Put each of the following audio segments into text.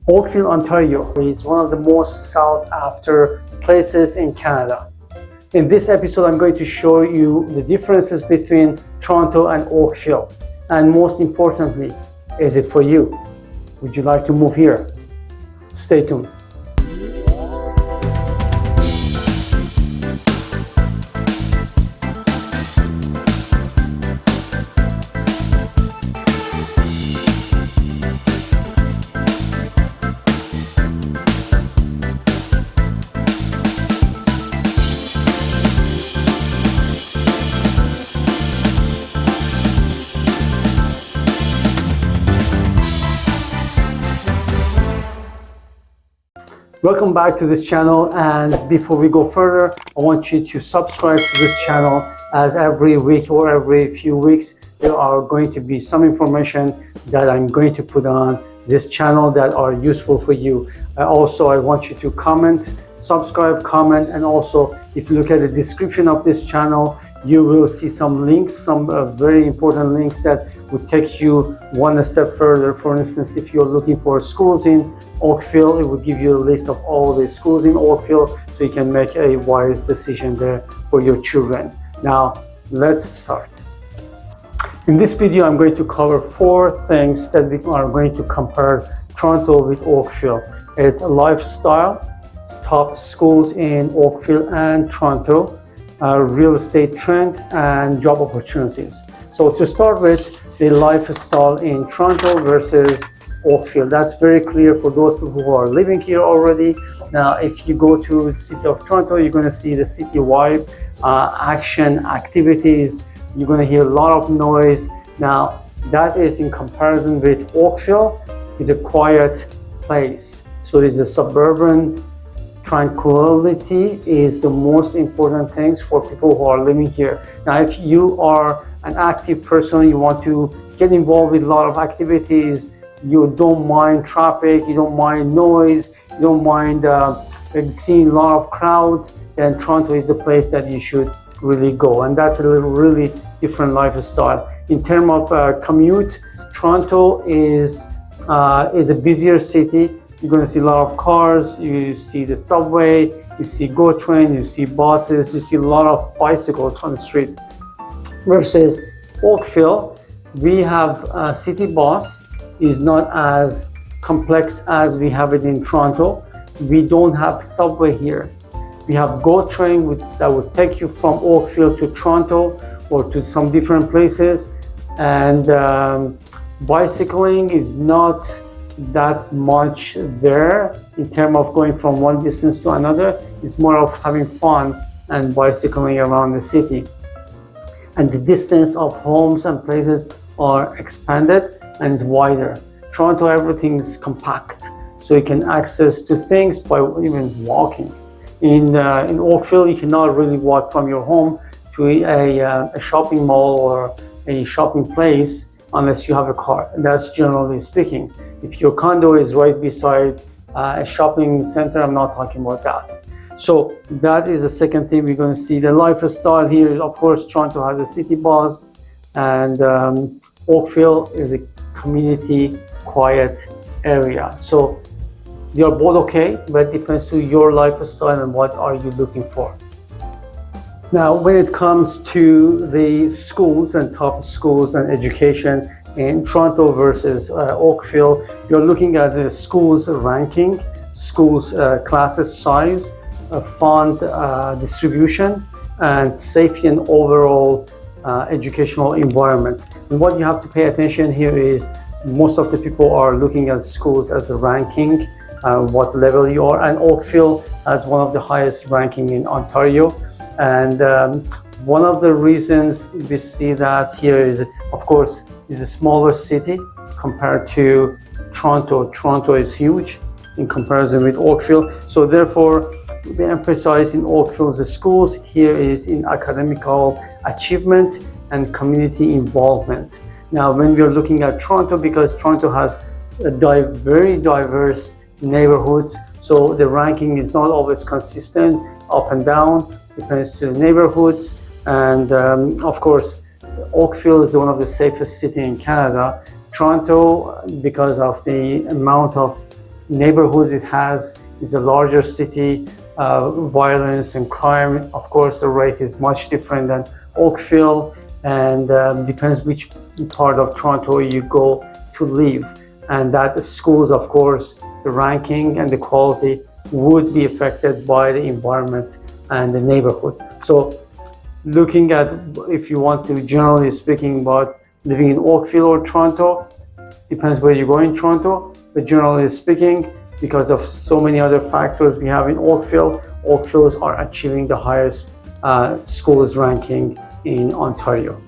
Oakville, Ontario is one of the most sought after places in Canada. In this episode, I'm going to show you the differences between Toronto and Oakville. And most importantly, is it for you? Would you like to move here? Stay tuned. Welcome back to this channel, and before we go further, I want you to subscribe to this channel, as every week or every few weeks there are going to be some information that I'm going to put on this channel that are useful for you. Also, I want you to comment, subscribe, comment, and also if you look at the description of this channel, you will see some links, some very important links that would take you one step further. For instance, if you're looking for schools in Oakville, it will give you a list of all the schools in Oakville so you can make a wise decision there for your children. Now, let's start. In this video, I'm going to cover 4 things that we are going to compare Toronto with Oakville. It's lifestyle, top schools in Oakville and Toronto, real estate trend, and job opportunities. So to start with, the lifestyle in Toronto versus Oakville. That's very clear for those people who are living here already. Now, if you go to the city of Toronto, you're going to see the city vibe, action, activities. You're going to hear a lot of noise. Now, that is in comparison with Oakville. It's a quiet place. So it's a suburban tranquility is the most important things for people who are living here. Now, if you are an active person, you want to get involved with a lot of activities, you don't mind traffic, you don't mind noise, you don't mind seeing a lot of crowds, then Toronto is the place that you should really go. And that's a really different lifestyle. In terms of commute, Toronto is a busier city. You're going to see a lot of cars, you see the subway, you see GO train, you see buses, you see a lot of bicycles on the street. Versus Oakville, we have a city bus, is not as complex as we have it in Toronto. We don't have subway here. We have GO train that would take you from Oakville to Toronto or to some different places. And bicycling is not that much there in terms of going from one distance to another. It's more of having fun and bicycling around the city. And the distance of homes and places are expanded and it's wider. Toronto, everything is compact, so you can access to things by even walking. In Oakville, you cannot really walk from your home to a shopping mall or a shopping place unless you have a car. And that's generally speaking. If your condo is right beside a shopping center, I'm not talking about that. So that is the second thing we're going to see. The lifestyle here is, of course, Toronto has a city bus, and Oakville is a community quiet area. So they are both okay, but it depends to your lifestyle and what are you looking for. Now, when it comes to the schools and top schools and education in Toronto versus Oakville, you're looking at the schools ranking, schools classes size, fund distribution, and safety and overall educational environment. And what you have to pay attention here is most of the people are looking at schools as a ranking, what level you are, and Oakville has one of the highest ranking in Ontario. And one of the reasons we see that here is, of course, is a smaller city compared to Toronto. Toronto is huge in comparison with Oakville. So therefore, we emphasize in Oakville the schools. Here is in academical achievement and community involvement. Now, when we are looking at Toronto, because Toronto has a very diverse neighborhoods, so the ranking is not always consistent, up and down, depends to the neighborhoods. And of course, Oakville is one of the safest cities in Canada. Toronto, because of the amount of neighborhood it has. It's a larger city. Violence and crime, of course, the rate is much different than Oakville, and depends which part of Toronto you go to live. And that schools, of course, the ranking and the quality would be affected by the environment and the neighborhood. So looking at, if you want to, generally speaking, about living in Oakville or Toronto, depends where you go in Toronto, but generally speaking, because of so many other factors we have in Oakville, Oakvilles are achieving the highest schools ranking in Ontario.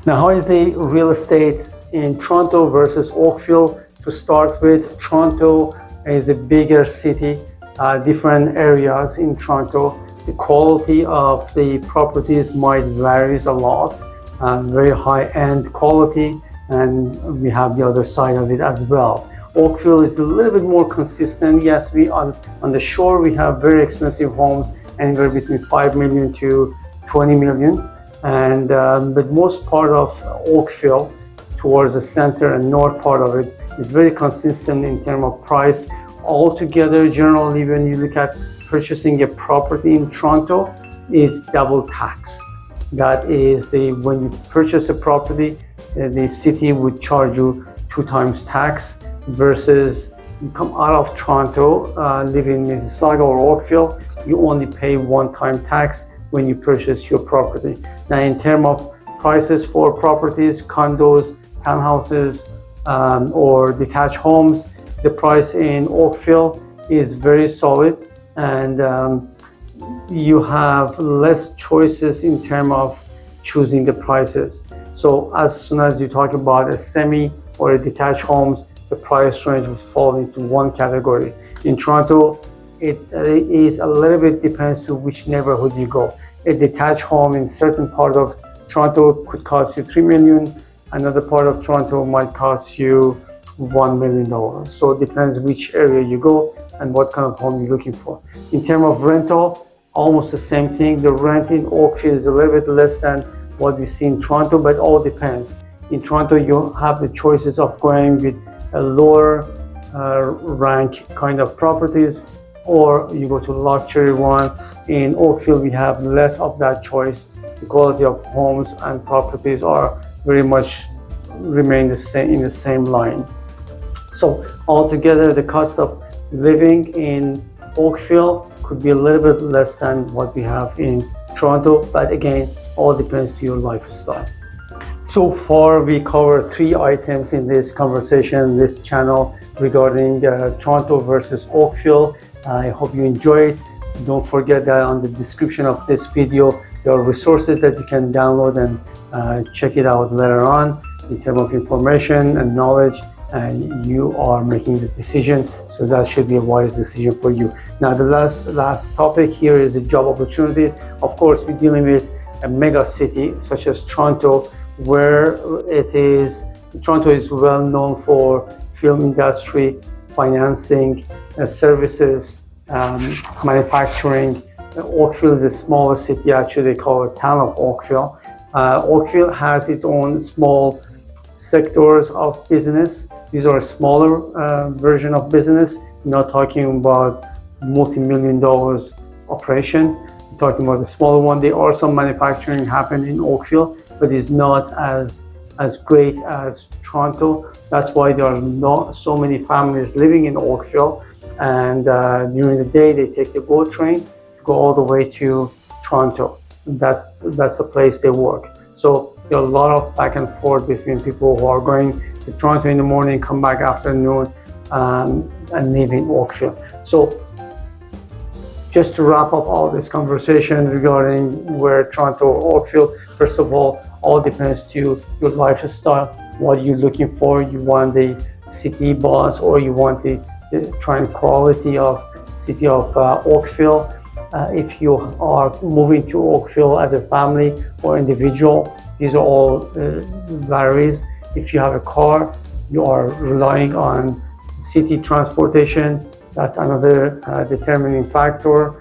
Now, how is the real estate in Toronto versus Oakville? To start with, Toronto is a bigger city, different areas in Toronto. The quality of the properties might varies a lot, very high-end quality, and we have the other side of it as well. Oakville is a little bit more consistent. Yes, we on the shore we have very expensive homes, anywhere between 5 million to 20 million, and but most part of Oakville towards the center and north part of it is very consistent in terms of price. Altogether, generally, when you look at purchasing a property in Toronto, it's double taxed. That is, when you purchase a property, the city would charge you 2 times tax, versus you come out of Toronto, live in Mississauga or Oakville, you only pay 1-time tax when you purchase your property. Now, in terms of prices for properties, condos, townhouses, or detached homes, the price in Oakville is very solid, and you have less choices in terms of choosing the prices. So as soon as you talk about a semi or a detached homes, the price range would fall into one category. In Toronto, it is a little bit depends to which neighborhood you go. A detached home in certain part of Toronto could cost you $3 million. Another part of Toronto might cost you $1 million. So it depends which area you go and what kind of home you're looking for. In terms of rental, almost the same thing. The rent in Oakville is a little bit less than what we see in Toronto, but it all depends. In Toronto, you have the choices of going with a lower rank kind of properties, or you go to luxury one. In Oakville, we have less of that choice. The quality of homes and properties are very much remain the same in the same line. So altogether, the cost of living in Oakville could be a little bit less than what we have in Toronto, but again, all depends to your lifestyle. So far, we covered 3 items in this conversation, this channel, regarding Toronto versus Oakville. I hope you enjoyed. Don't forget that on the description of this video, there are resources that you can download and check it out later on in terms of information and knowledge, and you are making the decision. So that should be a wise decision for you. Now, the last topic here is the job opportunities. Of course, we're dealing with a mega city such as Toronto, where Toronto is well known for film industry, financing, services, manufacturing. Oakville is a smaller city, actually they call it town of Oakville. Oakville has its own small sectors of business. These are a smaller version of business. We're not talking about multi-million dollars operation. We're talking about the smaller one. There are some manufacturing happening in Oakville, but it's not as great as Toronto. That's why there are not so many families living in Oakville, and during the day they take the GO train to go all the way to Toronto. That's the place they work. So there are a lot of back and forth between people who are going to Toronto in the morning, come back afternoon, and live in Oakville. So just to wrap up all this conversation regarding where Toronto or Oakville, first of all depends to your lifestyle. What you're looking for. You want the city buzz, or you want the tranquility of city of Oakville. If you are moving to Oakville as a family or individual, these are all varies. If you have a car, you are relying on city transportation. That's another determining factor.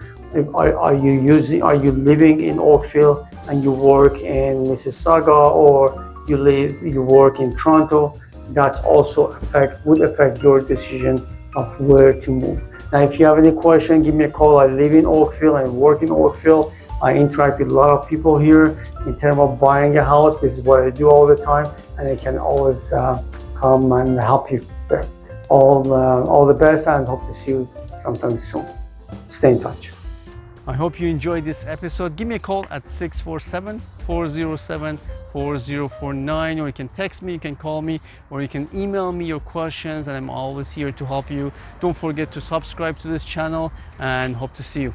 Are you living in Oakville and you work in Mississauga, or you work in Toronto? That also would affect your decision of where to move. Now, if you have any question, give me a call. I live in Oakville and work in Oakville. I interact with a lot of people here in terms of buying a house. This is what I do all the time, and I can always come and help you there. All the best, and hope to see you sometime soon. Stay in touch. I hope you enjoyed this episode. Give me a call at 647-407-4049, or you can text me, you can call me, or you can email me your questions, and I'm always here to help you. Don't forget to subscribe to this channel, and hope to see you.